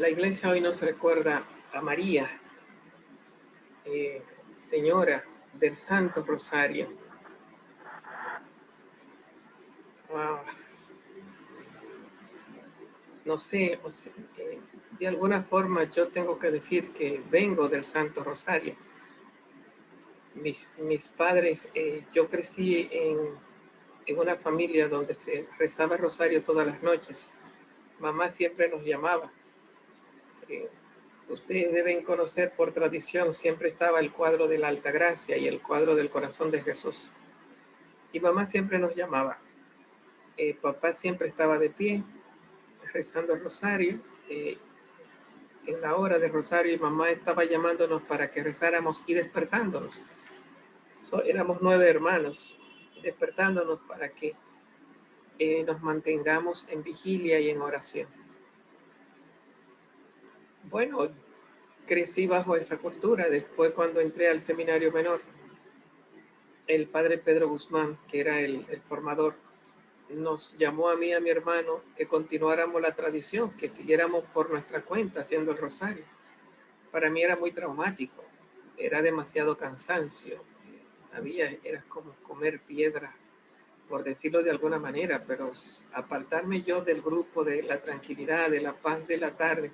La iglesia hoy nos recuerda a María, Señora del Santo Rosario. Ah, no sé, de alguna forma yo tengo que decir que vengo del Santo Rosario. Mis padres, yo crecí en una familia donde se rezaba el rosario todas las noches. Mamá siempre nos llamaba. Eh, Ustedes deben conocer por tradición, siempre estaba el cuadro de la Altagracia y el cuadro del Corazón de Jesús. Y mamá siempre nos llamaba. Papá siempre estaba de pie, rezando el rosario. En la hora del rosario, y mamá estaba llamándonos para que rezáramos y despertándonos. Éramos 9 hermanos, despertándonos para que nos mantengamos en vigilia y en oración. Bueno, crecí bajo esa cultura. Después, cuando entré al seminario menor, el padre Pedro Guzmán, que era el formador, nos llamó a mí y a mi hermano que continuáramos la tradición, que siguiéramos por nuestra cuenta haciendo el rosario. Para mí era muy traumático, era demasiado cansancio, era como comer piedra, por decirlo de alguna manera, pero apartarme yo del grupo, de la tranquilidad, de la paz de la tarde,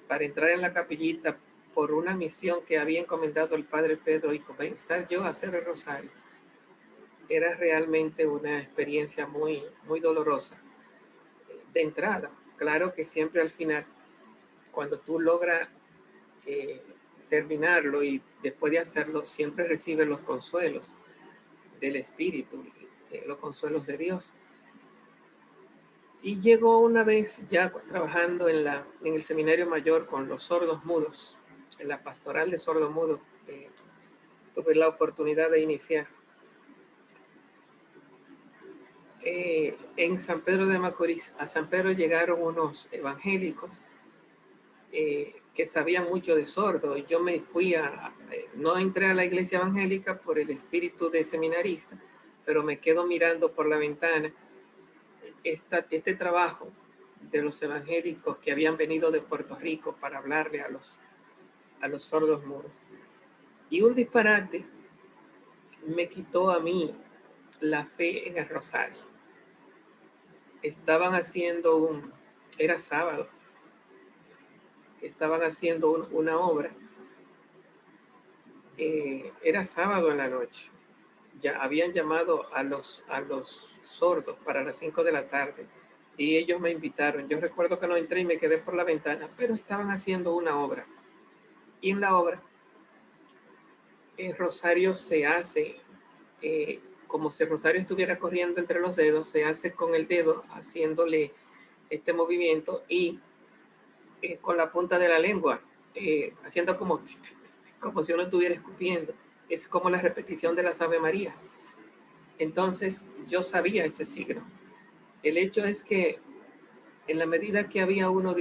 para entrar en la capillita por una misión que había encomendado el padre Pedro y comenzar yo a hacer el rosario, era realmente una experiencia muy, muy dolorosa. De entrada, claro que siempre al final, cuando tú logras eh, terminarlo y después de hacerlo, siempre recibes los consuelos del Espíritu, los consuelos de Dios. Y llegó una vez ya trabajando en el seminario mayor con los sordos mudos, en la pastoral de sordos mudos, tuve la oportunidad de iniciar. En San Pedro de Macorís, a San Pedro llegaron unos evangélicos que sabían mucho de sordo, y yo me fui no entré a la iglesia evangélica por el espíritu de seminarista, pero me quedo mirando por la ventana este trabajo de los evangélicos que habían venido de Puerto Rico para hablarle a los sordos mudos. Y un disparate me quitó a mí la fe en el rosario. Estaban haciendo era sábado, estaban haciendo una obra. Era sábado en la noche. Ya habían llamado a los sordos para las 5 de la tarde y ellos me invitaron. Yo recuerdo que no entré y me quedé por la ventana, pero estaban haciendo una obra. Y en la obra, el rosario se hace como si el rosario estuviera corriendo entre los dedos, se hace con el dedo haciéndole este movimiento y con la punta de la lengua, haciendo como si uno estuviera escupiendo. Es como la repetición de las Ave Marías. Entonces yo sabía ese signo. El hecho es que en la medida que había uno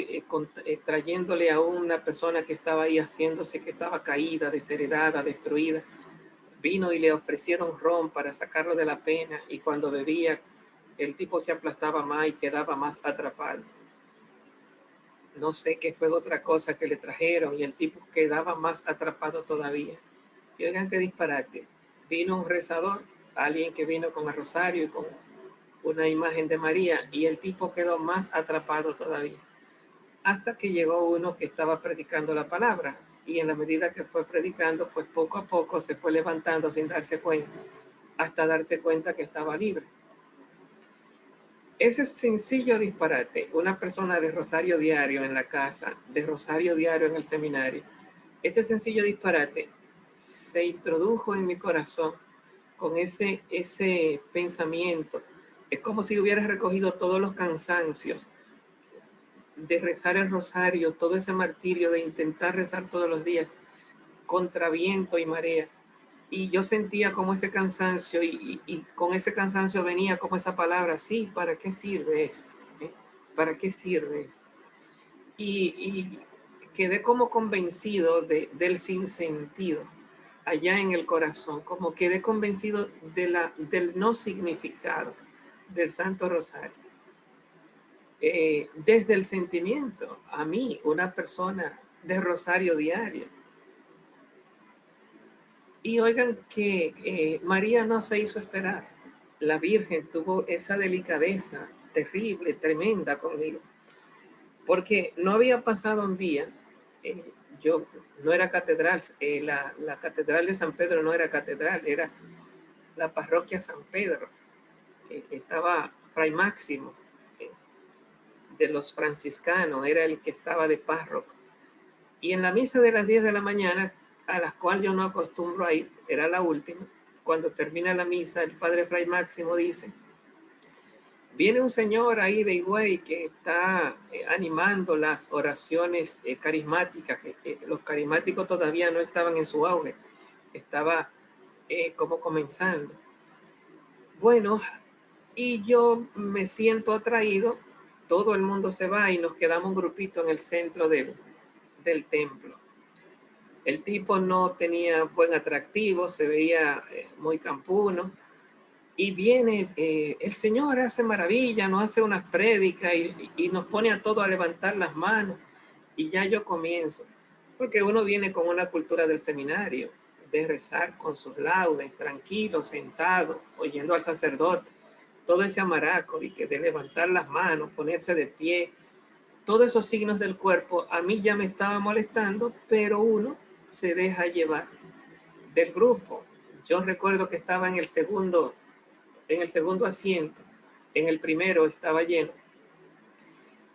trayéndole a una persona que estaba ahí haciéndose, que estaba caída, desheredada, destruida, vino y le ofrecieron ron para sacarlo de la pena, y cuando bebía, el tipo se aplastaba más y quedaba más atrapado. No sé qué fue otra cosa que le trajeron y el tipo quedaba más atrapado todavía. Y oigan qué disparate. Vino un rezador, alguien que vino con el rosario y con una imagen de María, y el tipo quedó más atrapado todavía. Hasta que llegó uno que estaba predicando la palabra, y en la medida que fue predicando, pues poco a poco se fue levantando sin darse cuenta, hasta darse cuenta que estaba libre. Ese sencillo disparate, una persona de rosario diario en la casa, de rosario diario en el seminario, ese sencillo disparate se introdujo en mi corazón con ese pensamiento. Es como si hubieras recogido todos los cansancios de rezar el rosario, todo ese martirio de intentar rezar todos los días contra viento y marea. Y yo sentía como ese cansancio, y con ese cansancio venía como esa palabra: sí, ¿para qué sirve esto? ¿Para qué sirve esto? Y quedé como convencido del sinsentido allá en el corazón, como quedé convencido del no significado del Santo Rosario. desde el sentimiento. A mí, una persona de rosario diario. Y oigan que María no se hizo esperar. La Virgen tuvo esa delicadeza terrible, tremenda conmigo. Porque no había pasado un día, yo no era catedral, la catedral de San Pedro no era catedral, era la parroquia San Pedro. Estaba Fray Máximo eh, de los franciscanos, era el que estaba de párroco. Y en la misa de las 10 de la mañana, a las cuales yo no acostumbro a ir, era la última, cuando termina la misa, el padre Fray Máximo dice, viene un señor ahí de Higüey que está animando las oraciones carismáticas, que los carismáticos todavía no estaban en su auge, estaba como comenzando. Bueno, y yo me siento atraído, todo el mundo se va y nos quedamos un grupito en el centro del templo. El tipo no tenía buen atractivo, se veía muy campuno. Y viene, el Señor hace maravilla, nos hace unas prédicas y nos pone a todos a levantar las manos. Y ya yo comienzo, porque uno viene con una cultura del seminario, de rezar con sus laudes, tranquilo, sentado, oyendo al sacerdote. Todo ese amaraco de levantar las manos, ponerse de pie, todos esos signos del cuerpo, a mí ya me estaba molestando, pero uno se deja llevar del grupo. Yo recuerdo que estaba en el segundo asiento, en el primero estaba lleno.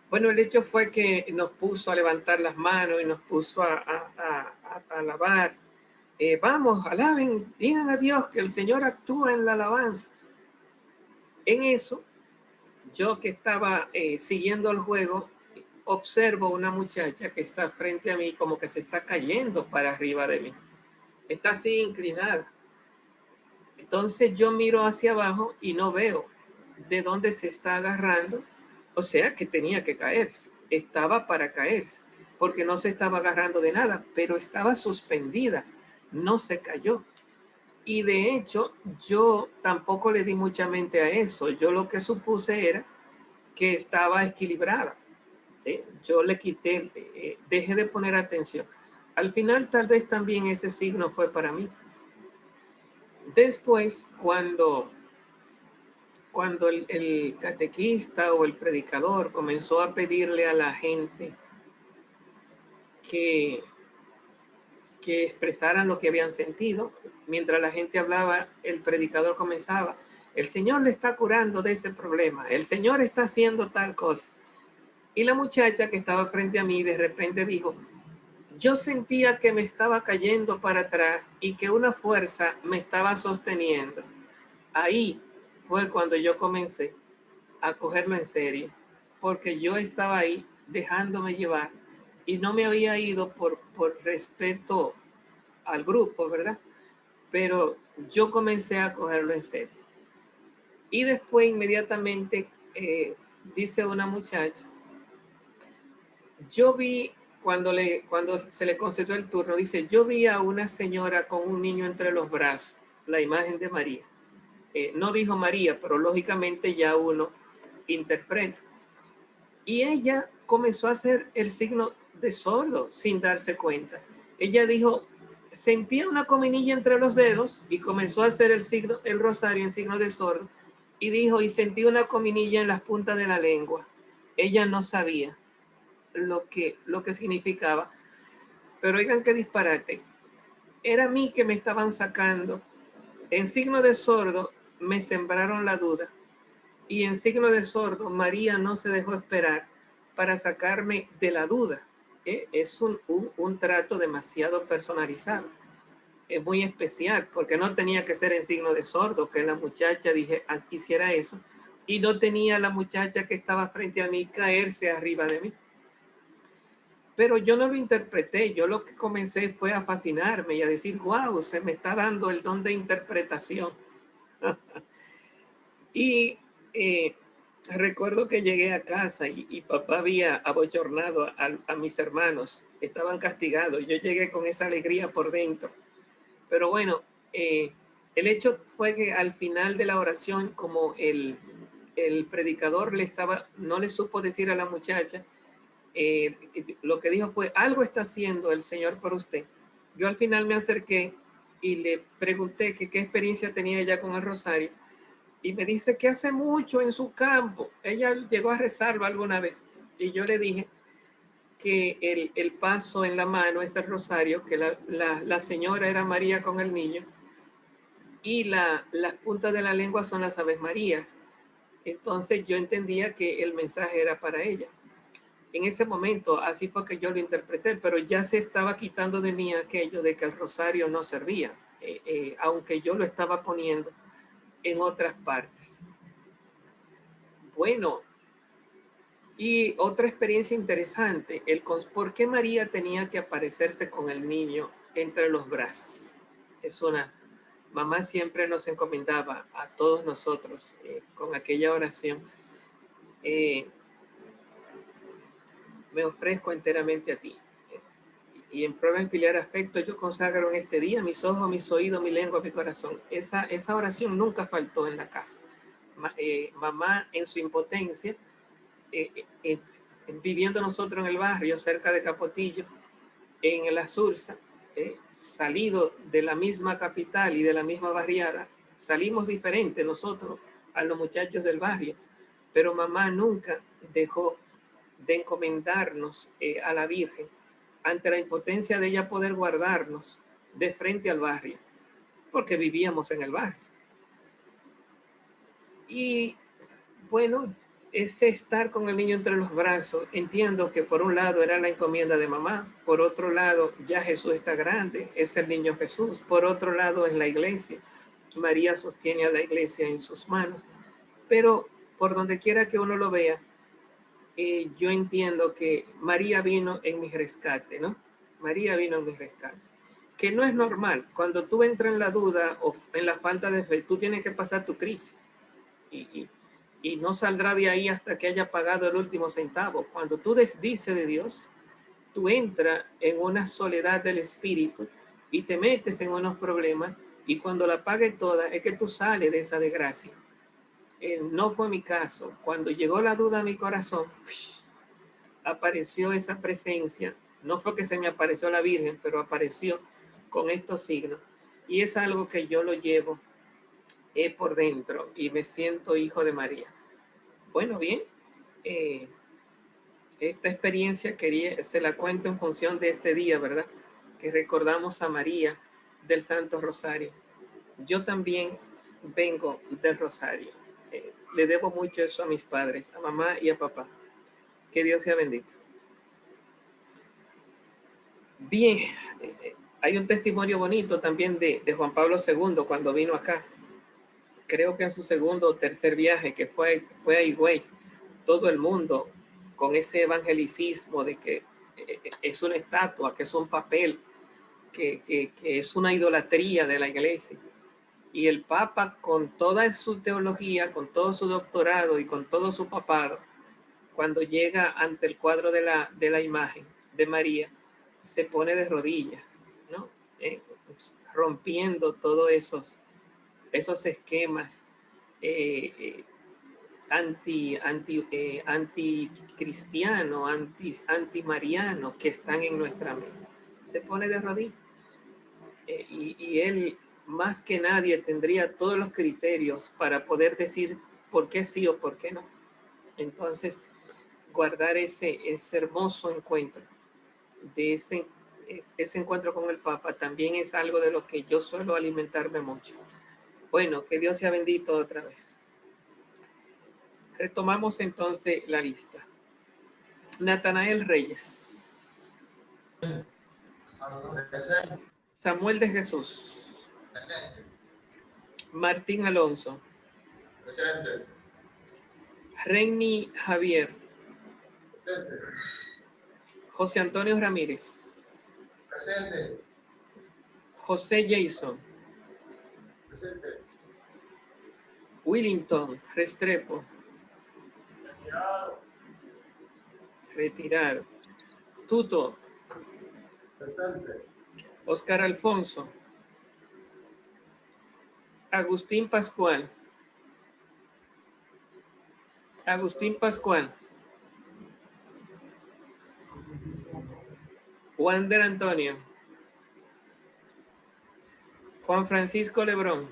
Bueno, el hecho fue que nos puso a levantar las manos y nos puso a alabar. Vamos, alaben, digan a Dios que el Señor actúa en la alabanza. En eso, yo que estaba siguiendo el juego, observo una muchacha que está frente a mí como que se está cayendo para arriba de mí. Está así inclinada. Entonces yo miro hacia abajo y no veo de dónde se está agarrando. O sea que tenía que caerse. Estaba para caerse. Porque no se estaba agarrando de nada, pero estaba suspendida. No se cayó. Y de hecho, yo tampoco le di mucha mente a eso. Yo lo que supuse era que estaba equilibrada. Yo le quité, dejé de poner atención. Al final, tal vez también ese signo fue para mí. Después, cuando el catequista o el predicador comenzó a pedirle a la gente que, que expresaran lo que habían sentido, mientras la gente hablaba, el predicador comenzaba, el Señor le está curando de ese problema, el Señor está haciendo tal cosa. Y la muchacha que estaba frente a mí de repente dijo, yo sentía que me estaba cayendo para atrás y que una fuerza me estaba sosteniendo. Ahí fue cuando yo comencé a cogerlo en serio, porque yo estaba ahí dejándome llevar y no me había ido por respeto al grupo, ¿verdad? Pero yo comencé a cogerlo en serio. Y después inmediatamente dice una muchacha, yo vi cuando se le concedió el turno, dice, yo vi a una señora con un niño entre los brazos, la imagen de María. No dijo María, pero lógicamente ya uno interpreta. Y ella comenzó a hacer el signo de sordo sin darse cuenta. Ella dijo, sentía una cominilla entre los dedos y comenzó a hacer el signo, el rosario en signo de sordo. Y dijo, y sentí una cominilla en las puntas de la lengua. Ella no sabía lo que significaba. Pero oigan qué disparate. Era a mí que me estaban sacando. En signo de sordo me sembraron la duda. Y en signo de sordo, María no se dejó esperar para sacarme de la duda. Es un trato demasiado personalizado. Es muy especial, porque no tenía que ser en signo de sordo, que la muchacha hiciera eso. Y no tenía la muchacha que estaba frente a mí caerse arriba de mí. Pero yo no lo interpreté, yo lo que comencé fue a fascinarme y a decir, wow, se me está dando el don de interpretación. Y recuerdo que llegué a casa y papá había abochornado a mis hermanos, estaban castigados, yo llegué con esa alegría por dentro. Pero bueno, el hecho fue que al final de la oración, como el el predicador no le supo decir a la muchacha, lo que dijo fue, algo está haciendo el Señor por usted. Yo al final me acerqué y le pregunté que qué experiencia tenía ella con el rosario, y me dice que hace mucho en su campo, ella llegó a rezarlo alguna vez, y yo le dije que el paso en la mano es el rosario, que la señora era María con el niño, y las puntas de la lengua son las Aves Marías. Entonces yo entendía que el mensaje era para ella. En ese momento así fue que yo lo interpreté, pero ya se estaba quitando de mí aquello de que el rosario no servía, aunque yo lo estaba poniendo en otras partes. Bueno, y otra experiencia interesante, por qué María tenía que aparecerse con el niño entre los brazos. Mamá siempre nos encomendaba a todos nosotros con aquella oración, me ofrezco enteramente a ti. Y en prueba en filial afecto, yo consagro en este día mis ojos, mis oídos, mi lengua, mi corazón. Esa oración nunca faltó en la casa. Mamá, en su impotencia, viviendo nosotros en el barrio, cerca de Capotillo, en la Sursa, salido de la misma capital y de la misma barriada, salimos diferentes nosotros a los muchachos del barrio, pero mamá nunca dejó de encomendarnos a la Virgen ante la impotencia de ella poder guardarnos de frente al barrio, porque vivíamos en el barrio. Y bueno, ese estar con el niño entre los brazos, entiendo que por un lado era la encomienda de mamá, por otro lado ya Jesús está grande, es el niño Jesús, por otro lado es la iglesia, María sostiene a la iglesia en sus manos, pero por donde quiera que uno lo vea, yo entiendo que María vino en mi rescate, ¿no? María vino en mi rescate, que no es normal. Cuando tú entras en la duda o en la falta de fe, tú tienes que pasar tu crisis y no saldrá de ahí hasta que haya pagado el último centavo. Cuando tú desdices de Dios, tú entras en una soledad del espíritu y te metes en unos problemas, y cuando la pagues toda es que tú sales de esa desgracia. No fue mi caso. Cuando llegó la duda a mi corazón, apareció esa presencia. No fue que se me apareció la Virgen, pero apareció con estos signos. Y es algo que yo lo llevo por dentro y me siento hijo de María. Bueno, bien, esta experiencia se la cuento en función de este día, ¿verdad? Que recordamos a María del Santo Rosario. Yo también vengo del Rosario. Le debo mucho eso a mis padres, a mamá y a papá. Que Dios sea bendito. Bien, hay un testimonio bonito también de Juan Pablo II cuando vino acá. Creo que en su segundo o tercer viaje, que fue a Higüey, todo el mundo con ese evangelicismo de que es una estatua, que es un papel, que es una idolatría de la iglesia. Y el Papa, con toda su teología, con todo su doctorado y con todo su papado, cuando llega ante el cuadro de la imagen de María, se pone de rodillas, ¿no? Rompiendo todos esos esquemas anticristiano, antimariano que están en nuestra mente. Se pone de rodillas. Y él, más que nadie, tendría todos los criterios para poder decir por qué sí o por qué no. Entonces, guardar ese hermoso encuentro, de ese encuentro con el Papa, también es algo de lo que yo suelo alimentarme mucho. Bueno, que Dios sea bendito otra vez. Retomamos entonces la lista. Natanael Reyes. Samuel de Jesús. Martín Alonso. Presente. Renny Javier. Presente. José Antonio Ramírez. Presente. José Jason. Presente. Willington Restrepo. Retirado. Retirado. Tuto. Presente. Oscar Alfonso. Agustín Pascual. Agustín Pascual. Wander Antonio. Juan Francisco Lebrón.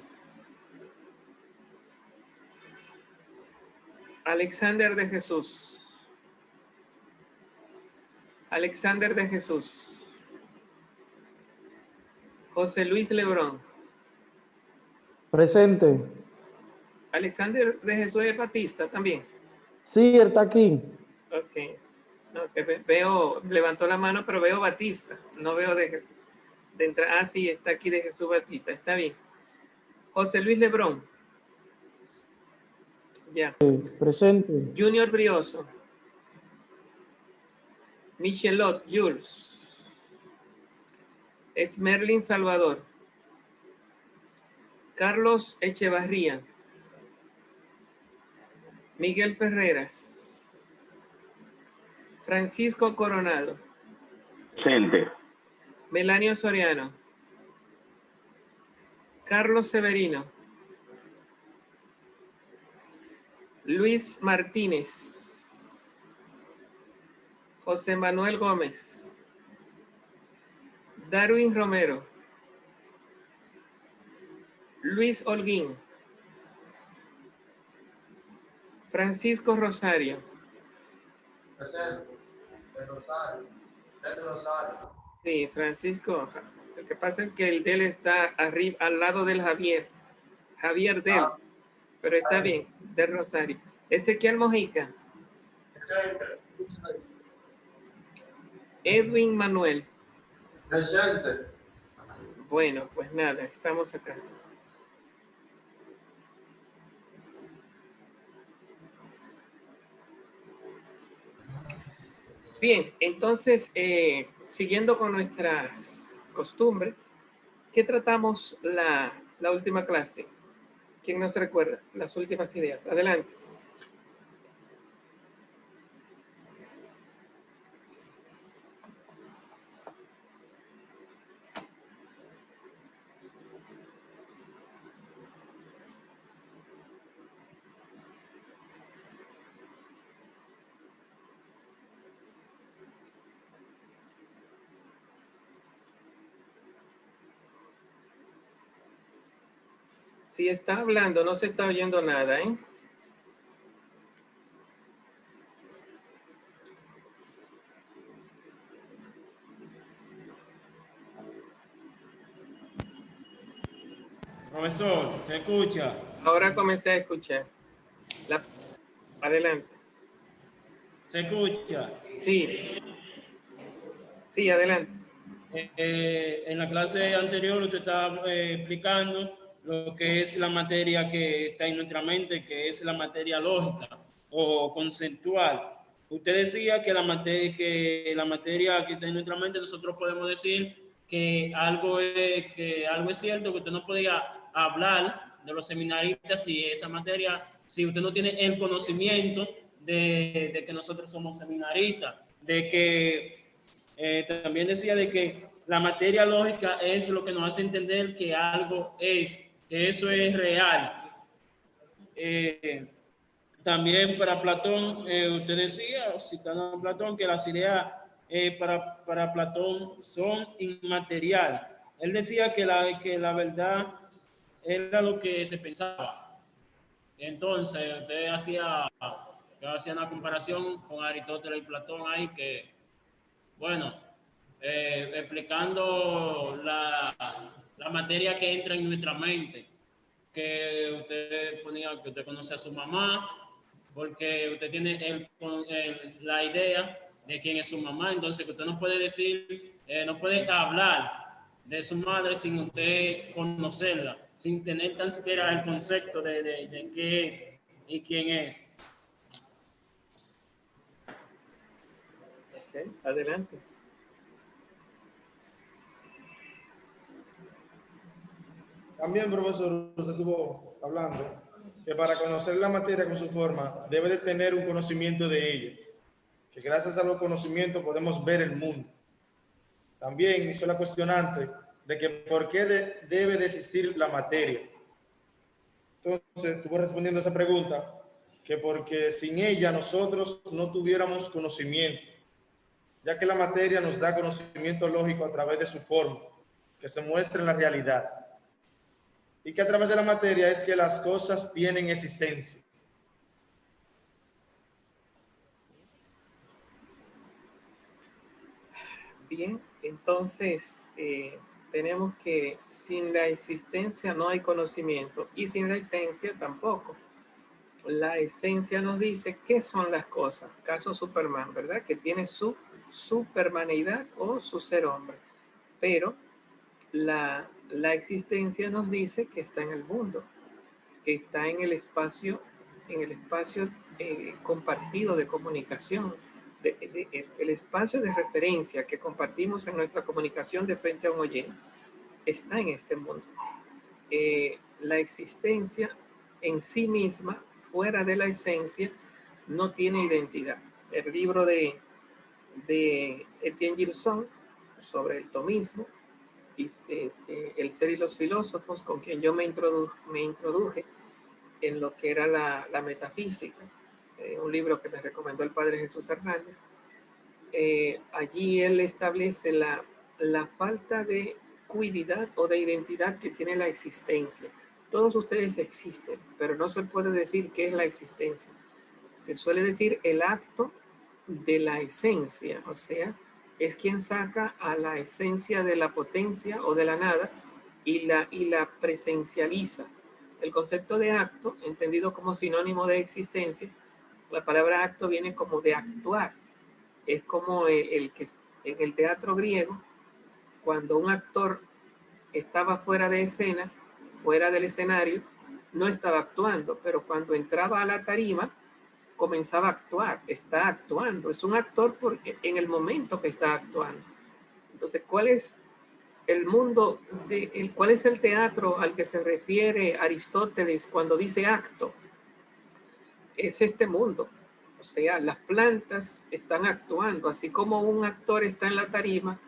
Alexander de Jesús. Alexander de Jesús. José Luis Lebrón. Presente. Alexander de Jesús es Batista también. Sí, él está aquí. Ok. No, que veo, levantó la mano, pero veo Batista. No veo de Jesús. Sí, está aquí de Jesús Batista. Está bien. José Luis Lebrón. Ya. Presente. Junior Brioso. Michelot Jules. Esmerlin Salvador. Carlos Echevarría. Miguel Ferreras. Francisco Coronado. Presente. Melanio Soriano. Carlos Severino. Luis Martínez. José Manuel Gómez. Darwin Romero. Luis Holguín. Francisco Rosario. Presente. El Rosario. El Rosario. Sí, Francisco. Lo que pasa es que el de él está arriba, al lado del Javier. Javier del. Pero está bien, del Rosario. Ezequiel Mojica. Presente. Edwin Manuel. Presente. Bueno, pues nada, estamos acá. Bien, entonces, siguiendo con nuestras costumbres, ¿qué tratamos la última clase? ¿Quién nos recuerda las últimas ideas? Adelante. Si está hablando, no se está oyendo nada, ¿eh? Profesor, ¿se escucha? Ahora comencé a escuchar. Adelante. ¿Se escucha? Sí. Sí, adelante. En la clase anterior usted estaba explicando lo que es la materia que está en nuestra mente, que es la materia lógica o conceptual. Usted decía que la materia que está en nuestra mente, nosotros podemos decir que algo es cierto, que usted no podía hablar de los seminaristas si esa materia, si usted no tiene el conocimiento de que nosotros somos seminaristas, de que también decía de que la materia lógica es lo que nos hace entender que algo es, que eso es real. También para Platón, usted decía, citando a Platón, que las ideas para Platón son inmaterial. Él decía que la verdad era lo que se pensaba. Entonces, usted hacía una comparación con Aristóteles y Platón ahí que, bueno, explicando la materia que entra en nuestra mente, que usted ponía que usted conoce a su mamá, porque usted tiene la idea de quién es su mamá, entonces que usted no puede decir, no puede hablar de su madre sin usted conocerla, sin tener tan siquiera el concepto de qué es y quién es. Okay, adelante. También, profesor, usted estuvo hablando que para conocer la materia con su forma debe de tener un conocimiento de ella, que gracias a los conocimientos podemos ver el mundo. También hizo la cuestionante de que por qué debe de existir la materia. Entonces, estuvo respondiendo a esa pregunta que porque sin ella nosotros no tuviéramos conocimiento, ya que la materia nos da conocimiento lógico a través de su forma, que se muestra en la realidad, y que a través de la materia es que las cosas tienen existencia. Bien, entonces tenemos que sin la existencia no hay conocimiento y sin la esencia tampoco. La esencia nos dice qué son las cosas. Caso Superman, ¿verdad? Que tiene su supermanidad o su ser hombre. Pero la existencia nos dice que está en el mundo, que está en el espacio compartido de comunicación, el espacio de referencia que compartimos en nuestra comunicación de frente a un oyente, está en este mundo. La existencia en sí misma, fuera de la esencia, no tiene identidad. El libro de Etienne Gilson sobre el tomismo, El ser y los filósofos, con quien yo me introduje en lo que era la metafísica, un libro que me recomendó el padre Jesús Hernández. Allí él establece la falta de cuididad o de identidad que tiene la existencia. Todos ustedes existen, pero no se puede decir qué es la existencia. Se suele decir el acto de la esencia, o sea, es quien saca a la esencia de la potencia o de la nada y la presencializa. El concepto de acto, entendido como sinónimo de existencia, la palabra acto viene como de actuar. Es como el que en el teatro griego, cuando un actor estaba fuera de escena, fuera del escenario, no estaba actuando, pero cuando entraba a la tarima, comenzaba a actuar, está actuando, es un actor porque en el momento que está actuando. Entonces, ¿cuál es el mundo, cuál es el teatro al que se refiere Aristóteles cuando dice acto? Es este mundo. O sea, las plantas están actuando, así como un actor está en la tarima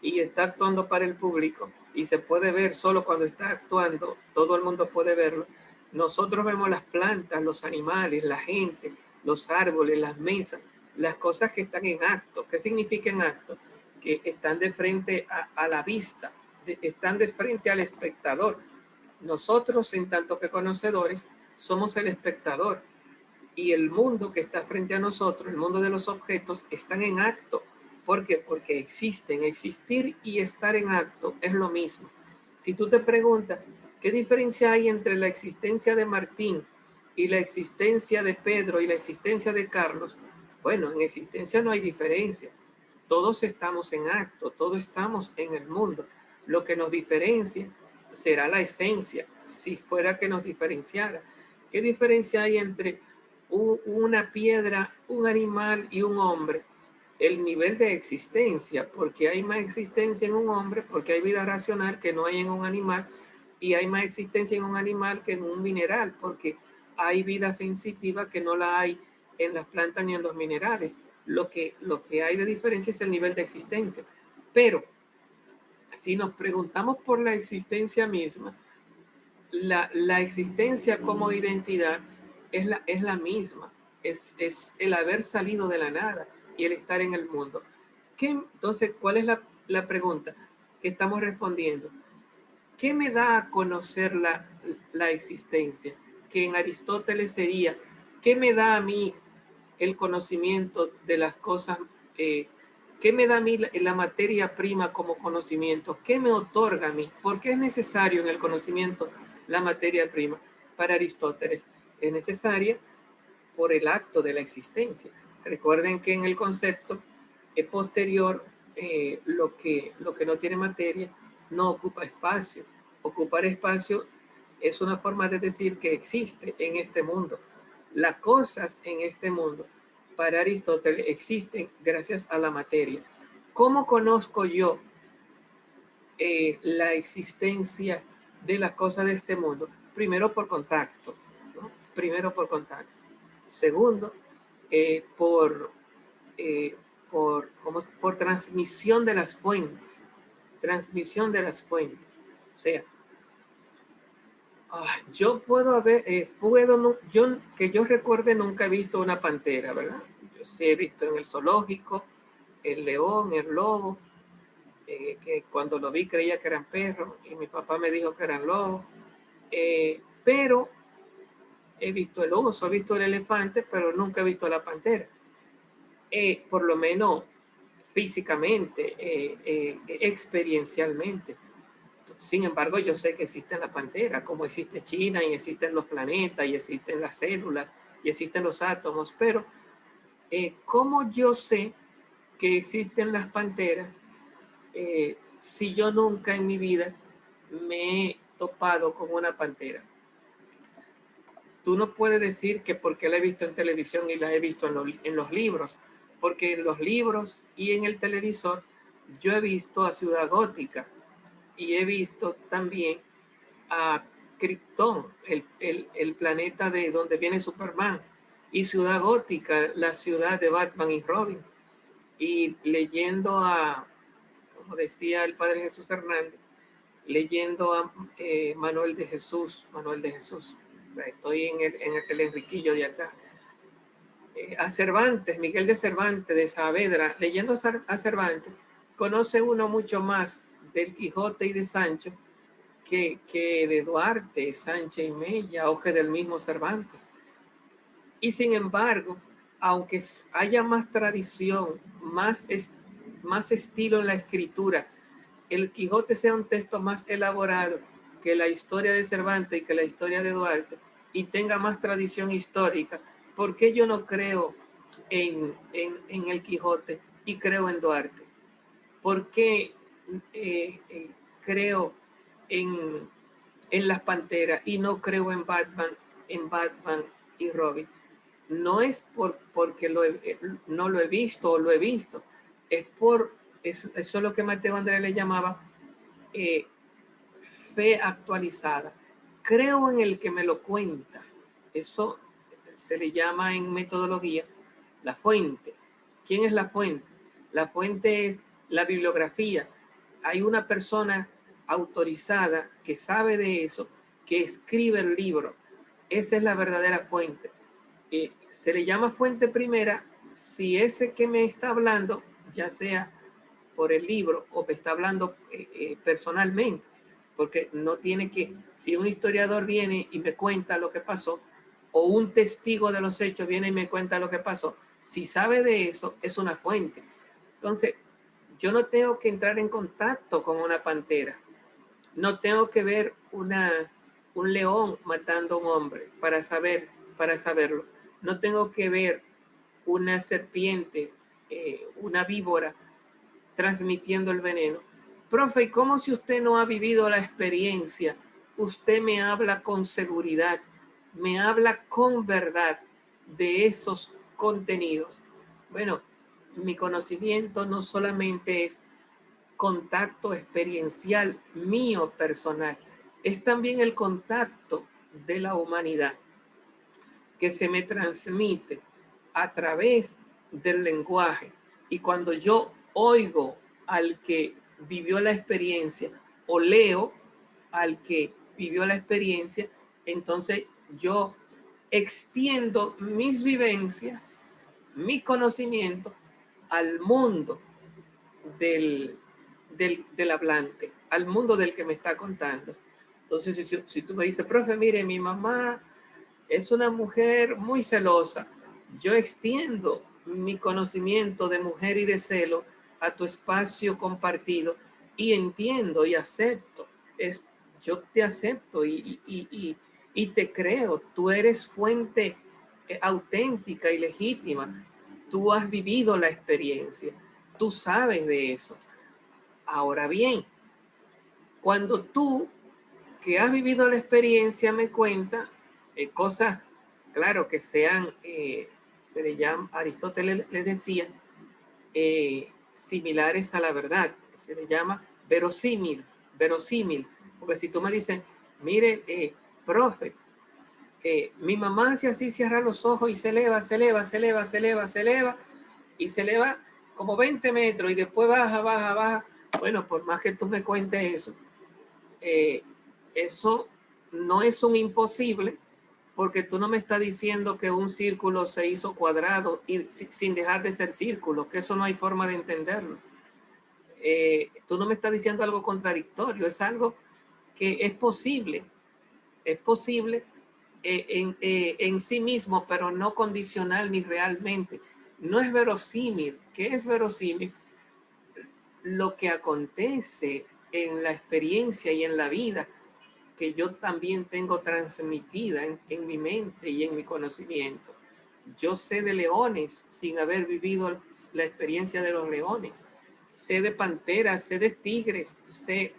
y está actuando para el público y se puede ver solo cuando está actuando, todo el mundo puede verlo. Nosotros vemos las plantas, los animales, la gente, los árboles, las mesas, las cosas que están en acto. ¿Qué significa en acto? Que están de frente a la vista, están de frente al espectador. Nosotros, en tanto que conocedores, somos el espectador. Y el mundo que está frente a nosotros, el mundo de los objetos, están en acto. ¿Por qué? Porque existen. Existir y estar en acto es lo mismo. Si tú te preguntas, ¿qué diferencia hay entre la existencia de Martín y la existencia de Pedro y la existencia de Carlos? Bueno, en existencia no hay diferencia. Todos estamos en acto, todos estamos en el mundo. Lo que nos diferencia será la esencia, si fuera que nos diferenciara. ¿Qué diferencia hay entre una piedra, un animal y un hombre? El nivel de existencia, porque hay más existencia en un hombre, porque hay vida racional que no hay en un animal, y hay más existencia en un animal que en un mineral, porque hay vida sensitiva que no la hay en las plantas ni en los minerales. Lo que hay de diferencia es el nivel de existencia. Pero si nos preguntamos por la existencia misma, la existencia como identidad es la misma, es el haber salido de la nada y el estar en el mundo. Entonces, ¿cuál es la pregunta que estamos respondiendo? ¿Qué me da a conocer la existencia? Que en Aristóteles sería, ¿qué me da a mí el conocimiento de las cosas? ¿Qué me da a mí la materia prima como conocimiento? ¿Qué me otorga a mí? ¿Por qué es necesario en el conocimiento la materia prima? Para Aristóteles es necesaria por el acto de la existencia. Recuerden que en el concepto posterior, lo que no tiene materia no ocupa espacio. Ocupar espacio es una forma de decir que existe en este mundo. Las cosas en este mundo, para Aristóteles, existen gracias a la materia. ¿Cómo conozco yo la existencia de las cosas de este mundo? Primero por contacto, ¿no? Primero por contacto. Segundo, por transmisión de las fuentes. Transmisión de las fuentes. O sea, Yo puedo haber, que yo recuerde nunca he visto una pantera, ¿verdad? Yo sí he visto en el zoológico el león, el lobo, que cuando lo vi creía que eran perros y mi papá me dijo que eran lobos. Pero he visto el oso, he visto el elefante, pero nunca he visto la pantera. Por lo menos físicamente, experiencialmente. Sin embargo, yo sé que existe la pantera, como existe China y existen los planetas y existen las células y existen los átomos, pero ¿cómo yo sé que existen las panteras si yo nunca en mi vida me he topado con una pantera? Tú no puedes decir que porque la he visto en televisión y la he visto en los libros, porque en los libros y en el televisor yo he visto a Ciudad Gótica y he visto también a Krypton, el planeta de donde viene Superman, y Ciudad Gótica, la ciudad de Batman y Robin. Y leyendo como decía el Padre Jesús Hernández, leyendo a Manuel de Jesús, estoy en el Enriquillo de acá, a Cervantes, Miguel de Cervantes, de Saavedra, leyendo a Cervantes, conoce uno mucho más del Quijote y de Sancho que de Duarte, Sánchez y Mella o que del mismo Cervantes. Y sin embargo, aunque haya más tradición, más estilo en la escritura, el Quijote sea un texto más elaborado que la historia de Cervantes y que la historia de Duarte y tenga más tradición histórica, ¿por qué yo no creo en el Quijote y creo en Duarte? ¿Por qué creo en las Panteras y no creo en Batman y Robin? No es porque no lo he visto o lo he visto, es por eso es lo que Mateo Andrés le llamaba fe actualizada. Creo en el que me lo cuenta. Eso se le llama en metodología la fuente. ¿Quién es la fuente? La fuente es la bibliografía. Hay una persona autorizada que sabe de eso, que escribe el libro. Esa es la verdadera fuente. Se le llama fuente primera si ese que me está hablando, ya sea por el libro o me está hablando personalmente, porque no tiene que, si un historiador viene y me cuenta lo que pasó, o un testigo de los hechos viene y me cuenta lo que pasó, si sabe de eso, es una fuente. Entonces, yo no tengo que entrar en contacto con una pantera, no tengo que ver un león matando a un hombre para saberlo, no tengo que ver una serpiente, una víbora transmitiendo el veneno. Profe, ¿y cómo si usted no ha vivido la experiencia? Usted me habla con seguridad, me habla con verdad de esos contenidos. Bueno, mi conocimiento no solamente es contacto experiencial mío personal, es también el contacto de la humanidad que se me transmite a través del lenguaje. Y cuando yo oigo al que vivió la experiencia o leo al que vivió la experiencia, entonces yo extiendo mis vivencias, mi conocimiento al mundo del hablante, al mundo del que me está contando. Entonces, si tú me dices, profe, mire, mi mamá es una mujer muy celosa, yo extiendo mi conocimiento de mujer y de celo a tu espacio compartido y entiendo y acepto. Yo te acepto y te creo. Tú eres fuente auténtica y legítima. Tú has vivido la experiencia. Tú sabes de eso. Ahora bien, cuando tú que has vivido la experiencia me cuenta cosas, claro, que sean, se le llama, Aristóteles les decía, similares a la verdad, se le llama verosímil, porque si tú me dices, mire, profe, mi mamá hace así, cierra los ojos y se eleva, y se eleva como 20 metros y después baja. Bueno, por más que tú me cuentes eso, eso no es un imposible, porque tú no me estás diciendo que un círculo se hizo cuadrado y sin dejar de ser círculo, que eso no hay forma de entenderlo. Tú no me estás diciendo algo contradictorio, es algo que es posible en sí mismo, pero no condicional ni realmente. No es verosímil. ¿Qué es verosímil? Lo que acontece en la experiencia y en la vida que yo también tengo transmitida en mi mente y en mi conocimiento. Yo sé de leones sin haber vivido la experiencia de los leones. Sé de panteras, sé de tigres, sé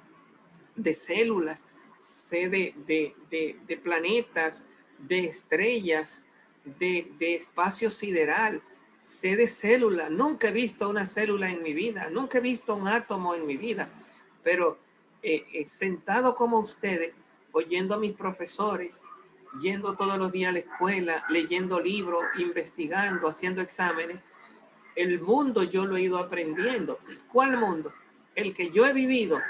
de células, sé de planetas, de estrellas, de espacio sideral, sé de célula. Nunca he visto una célula en mi vida, nunca he visto un átomo en mi vida, pero sentado como ustedes, oyendo a mis profesores, yendo todos los días a la escuela, leyendo libros, investigando, haciendo exámenes, el mundo yo lo he ido aprendiendo. ¿Cuál mundo? El que yo he vivido.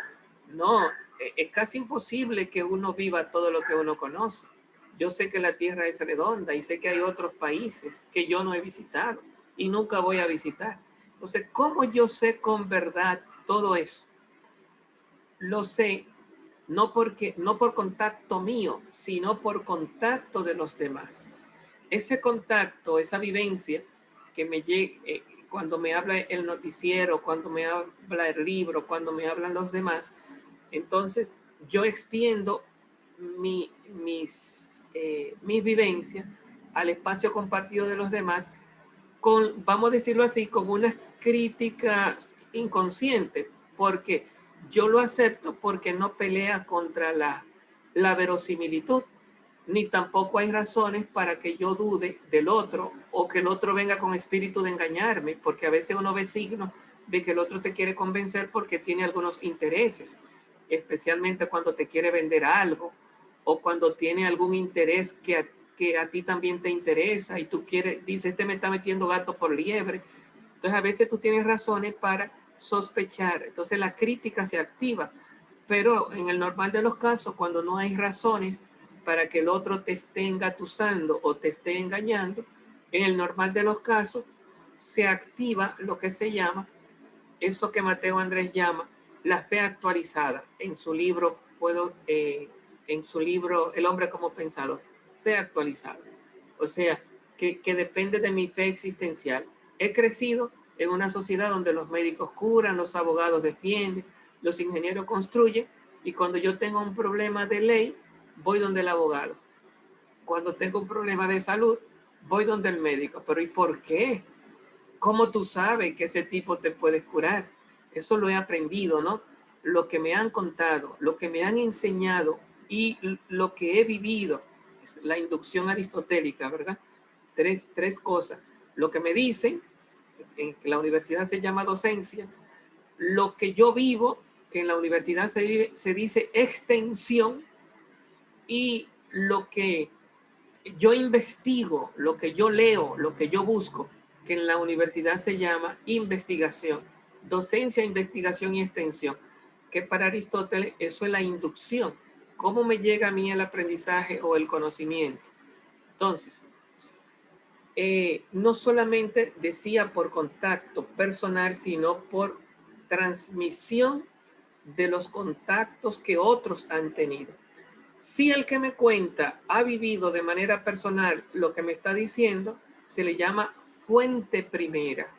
No, es casi imposible que uno viva todo lo que uno conoce. Yo sé que la Tierra es redonda y sé que hay otros países que yo no he visitado y nunca voy a visitar. Entonces, ¿cómo yo sé con verdad todo eso? Lo sé no por contacto mío, sino por contacto de los demás. Ese contacto, esa vivencia que me llega cuando me habla el noticiero, cuando me habla el libro, cuando me hablan los demás, entonces yo extiendo mis vivencias al espacio compartido de los demás con, vamos a decirlo así, con una crítica inconsciente, porque yo lo acepto porque no pelea contra la verosimilitud, ni tampoco hay razones para que yo dude del otro o que el otro venga con espíritu de engañarme, porque a veces uno ve signos de que el otro te quiere convencer porque tiene algunos intereses, especialmente cuando te quiere vender algo o cuando tiene algún interés que a ti también te interesa y tú quieres, dices, este me está metiendo gato por liebre. Entonces a veces tú tienes razones para sospechar. Entonces la crítica se activa. Pero en el normal de los casos, cuando no hay razones para que el otro te esté engatusando o te esté engañando, en el normal de los casos se activa lo que se llama, eso que Mateo Andrés llama, la fe actualizada. En su libro, El hombre como pensador. Fe actualizada. O sea, que depende de mi fe existencial. He crecido en una sociedad donde los médicos curan, los abogados defienden, los ingenieros construyen, y cuando yo tengo un problema de ley, voy donde el abogado. Cuando tengo un problema de salud, voy donde el médico. Pero ¿y por qué? ¿Cómo tú sabes que ese tipo te puede curar? Eso lo he aprendido, ¿no? Lo que me han contado, lo que me han enseñado y lo que he vivido, es la inducción aristotélica, ¿verdad? Tres cosas. Lo que me dicen, en que la universidad se llama docencia, lo que yo vivo, que en la universidad se dice extensión, y lo que yo investigo, lo que yo leo, lo que yo busco, que en la universidad se llama investigación, docencia, investigación y extensión, que para Aristóteles eso es la inducción. ¿Cómo me llega a mí el aprendizaje o el conocimiento? Entonces, no solamente decía por contacto personal, sino por transmisión de los contactos que otros han tenido. Si el que me cuenta ha vivido de manera personal lo que me está diciendo, se le llama fuente primera.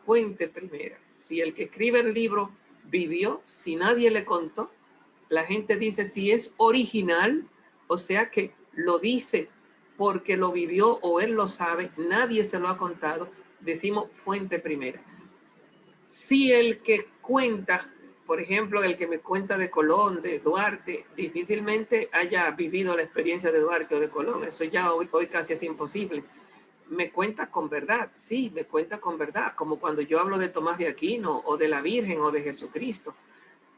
Fuente primera. Si el que escribe el libro vivió, si nadie le contó, la gente dice si es original, o sea que lo dice porque lo vivió o él lo sabe, nadie se lo ha contado, decimos fuente primera. Si el que cuenta, por ejemplo, el que me cuenta de Colón, de Duarte, difícilmente haya vivido la experiencia de Duarte o de Colón. Eso ya hoy casi es imposible. Me cuenta con verdad, sí, me cuenta con verdad, como cuando yo hablo de Tomás de Aquino o de la Virgen o de Jesucristo.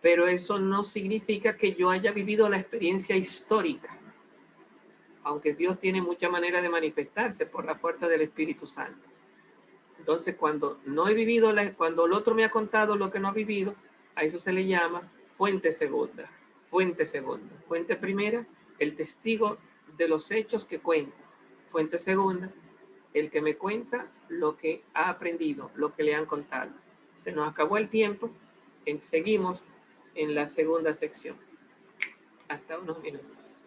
Pero eso no significa que yo haya vivido la experiencia histórica, aunque Dios tiene mucha manera de manifestarse por la fuerza del Espíritu Santo. Entonces, cuando no he vivido, cuando el otro me ha contado lo que no ha vivido, a eso se le llama fuente segunda. Fuente segunda. Fuente primera El testigo de los hechos que cuenta. Fuente segunda, el que me cuenta lo que ha aprendido, lo que le han contado. Se nos acabó el tiempo. Seguimos en la segunda sección. Hasta unos minutos.